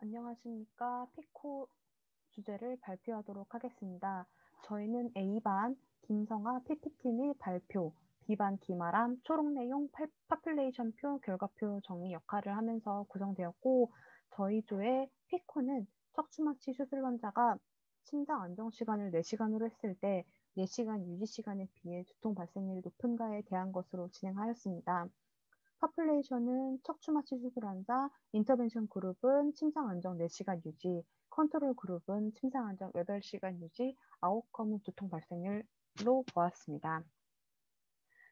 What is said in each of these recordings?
안녕하십니까. 피코 주제를 발표하도록 하겠습니다. 저희는 A반 김성아 PPT 및 발표, B반 김아람 초록 내용 파퓰레이션표 결과표 정리 역할을 하면서 구성되었고, 저희 조의 피코는 척추마취 수술 환자가 심장 안정 시간을 4시간으로 했을 때 4시간 유지 시간에 비해 두통 발생률이 높은가에 대한 것으로 진행하였습니다. 파퓰레이션은 척추마취 수술 환자, 인터벤션 그룹은 침상 안정 4시간 유지, 컨트롤 그룹은 침상 안정 8시간 유지, 아웃컴은 두통 발생률로 보았습니다.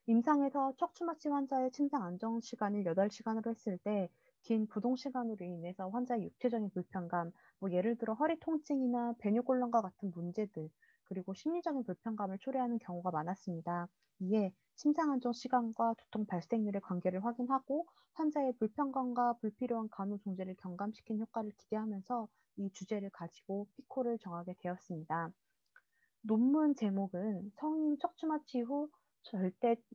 임상에서 척추마취 환자의 침상 안정 시간을 8시간으로 했을 때 긴 부동 시간으로 인해서 환자의 육체적인 불편감, 예를 들어 허리 통증이나 베뉴골럼과 같은 문제들, 그리고 심리적인 불편감을 초래하는 경우가 많았습니다. 이에 침상 안정 시간과 두통 발생률의 관계를 확인하고 환자의 불편감과 불필요한 간호 종제를 경감시키는 효과를 기대하면서 이 주제를 가지고 피코를 정하게 되었습니다. 논문 제목은 성인 척추마취 후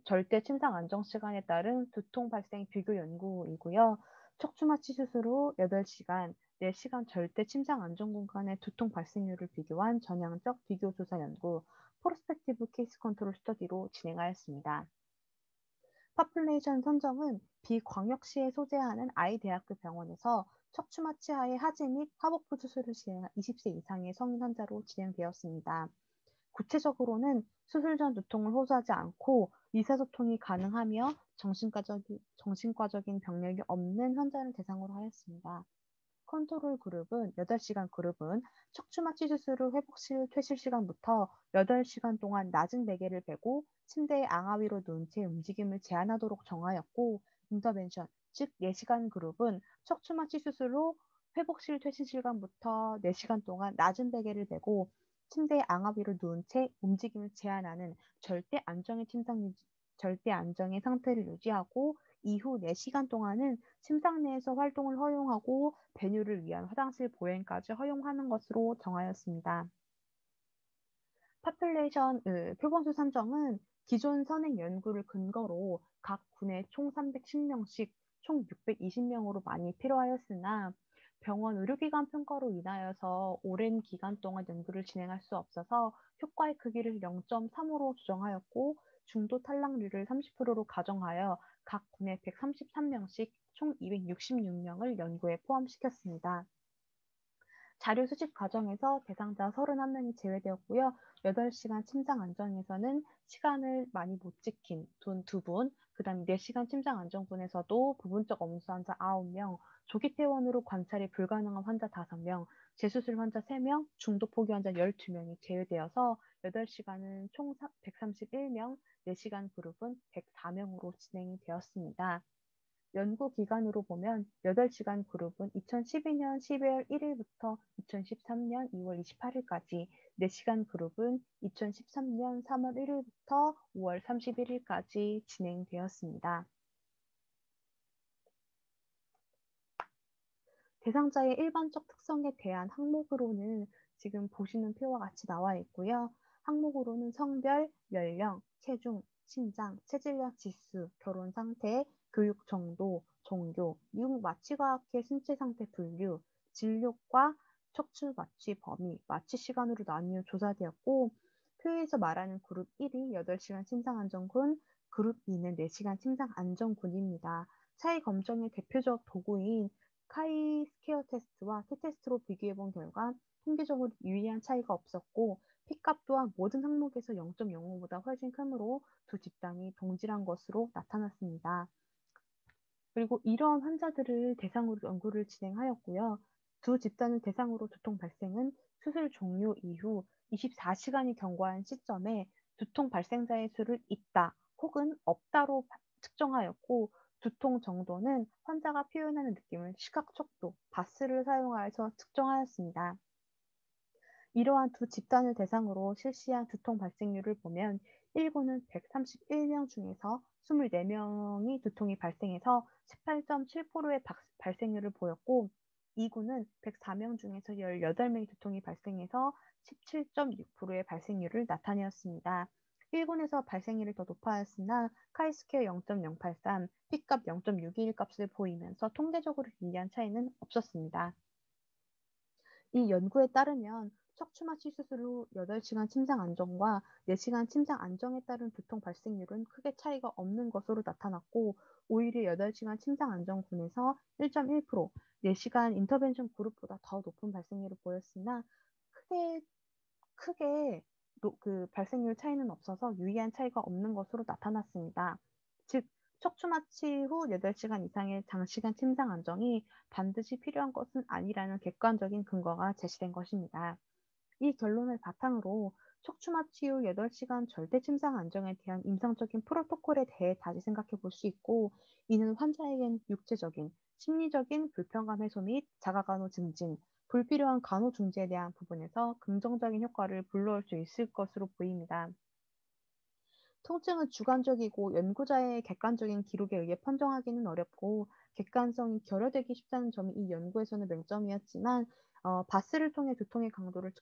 절대 침상 안정 시간에 따른 두통 발생 비교 연구이고요. 척추마취 수술 후 8시간, 4시간 절대 침상 안정 공간의 두통 발생률을 비교한 전향적 비교 조사 연구, 프로스펙티브 케이스 컨트롤 스터디로 진행하였습니다. 파퓰레이션 선정은 비광역시에 소재하는 아이대학교 병원에서 척추마취하의 하지 및 하복부 수술을 시행한 20세 이상의 성인 환자로 진행되었습니다. 구체적으로는 수술 전 두통을 호소하지 않고 의사소통이 가능하며 정신과적인 병력이 없는 환자를 대상으로 하였습니다. 컨트롤 그룹은 8시간 그룹은 척추마취 수술 후 회복실 퇴실 시간부터 8시간 동안 낮은 베개를 베고 침대에 앙아 위로 누운 채 움직임을 제한하도록 정하였고, 인터벤션, 즉 4시간 그룹은 척추마취 수술 후 회복실 퇴실 시간부터 4시간 동안 낮은 베개를 베고 침대에 앙아 위로 누운 채 움직임을 제한하는 절대 안정의 상태를 유지하고 이후 4시간 동안은 침상 내에서 활동을 허용하고 배뇨를 위한 화장실 보행까지 허용하는 것으로 정하였습니다. 파퓰레이션 표본수 산정은 기존 선행 연구를 근거로 각 군에 총 310명씩 총 620명으로 많이 필요하였으나 병원 의료기관 평가로 인하여서 오랜 기간 동안 연구를 진행할 수 없어서 효과의 크기를 0.3으로 조정하였고, 중도 탈락률을 30%로 가정하여 각 군에 133명씩 총 266명을 연구에 포함시켰습니다. 자료 수집 과정에서 대상자 31명이 제외되었고요. 8시간 침상 안정에서는 시간을 많이 못 지킨 두 분, 그다음 4시간 침상 안정분에서도 부분적 엄수 환자 9명, 조기 퇴원으로 관찰이 불가능한 환자 5명, 재수술 환자 3명, 중도 포기 환자 12명이 제외되어서 8시간은 총 131명, 4시간 그룹은 104명으로 진행이 되었습니다. 연구 기간으로 보면 8시간 그룹은 2012년 12월 1일부터 2013년 2월 28일까지, 4시간 그룹은 2013년 3월 1일부터 5월 31일까지 진행되었습니다. 대상자의 일반적 특성에 대한 항목으로는 지금 보시는 표와 같이 나와 있고요. 항목으로는 성별, 연령, 체중, 신장, 체질력 지수, 결혼 상태, 교육 정도, 종교, 미국 마취과학회 신체 상태 분류, 진료과, 척추 마취 범위, 마취 시간으로 나뉘어 조사되었고, 표에서 말하는 그룹 1이 8시간 침상 안정군, 그룹 2는 4시간 침상 안정군입니다. 차이 검정의 대표적 도구인 카이 스퀘어 테스트와 t-테스트로 비교해본 결과 통계적으로 유의한 차이가 없었고, P값 또한 모든 항목에서 0.05보다 훨씬 크므로 두 집단이 동질한 것으로 나타났습니다. 그리고 이러한 환자들을 대상으로 연구를 진행하였고요. 두 집단을 대상으로 두통 발생은 수술 종료 이후 24시간이 경과한 시점에 두통 발생자의 수를 있다 혹은 없다로 측정하였고, 두통 정도는 환자가 표현하는 느낌을 시각 척도, 바스를 사용하여서 측정하였습니다. 이러한 두 집단을 대상으로 실시한 두통 발생률을 보면 1구는 131명 중에서 24명이 두통이 발생해서 18.7%의 발생률을 보였고, 2구는 104명 중에서 18명이 두통이 발생해서 17.6%의 발생률을 나타내었습니다. 1군에서 발생률이 더 높아였으나 카이스퀘어 0.083, P값 0.621 값을 보이면서 통계적으로 유의한 차이는 없었습니다. 이 연구에 따르면 척추마취 수술 후 8시간 침상 안정과 4시간 침상 안정에 따른 두통 발생률은 크게 차이가 없는 것으로 나타났고, 오히려 8시간 침상 안정군에서 1.1%, 4시간 인터벤션 그룹보다 더 높은 발생률을 보였으나 크게 크게 그 발생률 차이는 없어서 유의한 차이가 없는 것으로 나타났습니다. 즉, 척추마취 후 8시간 이상의 장시간 침상 안정이 반드시 필요한 것은 아니라는 객관적인 근거가 제시된 것입니다. 이 결론을 바탕으로 척추마취 후 8시간 절대 침상 안정에 대한 임상적인 프로토콜에 대해 다시 생각해 볼 수 있고, 이는 환자에겐 육체적인, 심리적인 불편감 해소 및 자가간호 증진, 불필요한 간호 중지에 대한 부분에서 긍정적인 효과를 불러올 수 있을 것으로 보입니다. 통증은 주관적이고 연구자의 객관적인 기록에 의해 판정하기는 어렵고, 객관성이 결여되기 쉽다는 점이 이 연구에서는 맹점이었지만, 바스를 통해 두통의 강도를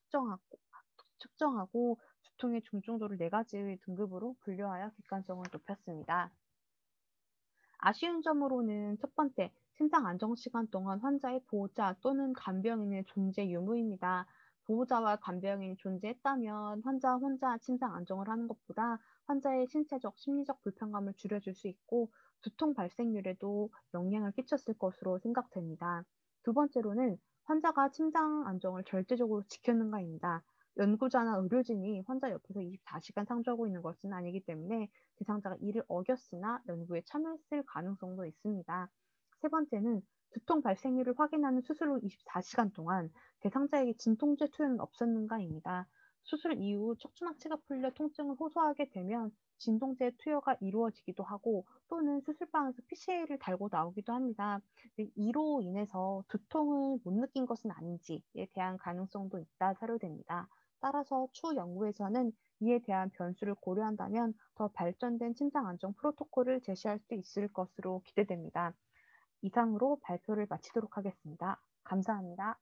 측정하고 두통의 중증도를 네 가지의 등급으로 분류하여 객관성을 높였습니다. 아쉬운 점으로는 첫 번째, 침상 안정 시간 동안 환자의 보호자 또는 간병인의 존재 유무입니다. 보호자와 간병인이 존재했다면 환자 혼자 침상 안정을 하는 것보다 환자의 신체적, 심리적 불편감을 줄여줄 수 있고, 두통 발생률에도 영향을 끼쳤을 것으로 생각됩니다. 두 번째로는 환자가 침상 안정을 절대적으로 지켰는가입니다. 연구자나 의료진이 환자 옆에서 24시간 상주하고 있는 것은 아니기 때문에 대상자가 이를 어겼으나 연구에 참여했을 가능성도 있습니다. 세 번째는 두통 발생률을 확인하는 수술 후 24시간 동안 대상자에게 진통제 투여는 없었는가입니다. 수술 이후 척추마취가 풀려 통증을 호소하게 되면 진통제 투여가 이루어지기도 하고, 또는 수술방에서 PCA를 달고 나오기도 합니다. 이로 인해서 두통을 못 느낀 것은 아닌지에 대한 가능성도 있다 사료됩니다. 따라서 추후 연구에서는 이에 대한 변수를 고려한다면 더 발전된 침상 안정 프로토콜을 제시할 수 있을 것으로 기대됩니다. 이상으로 발표를 마치도록 하겠습니다. 감사합니다.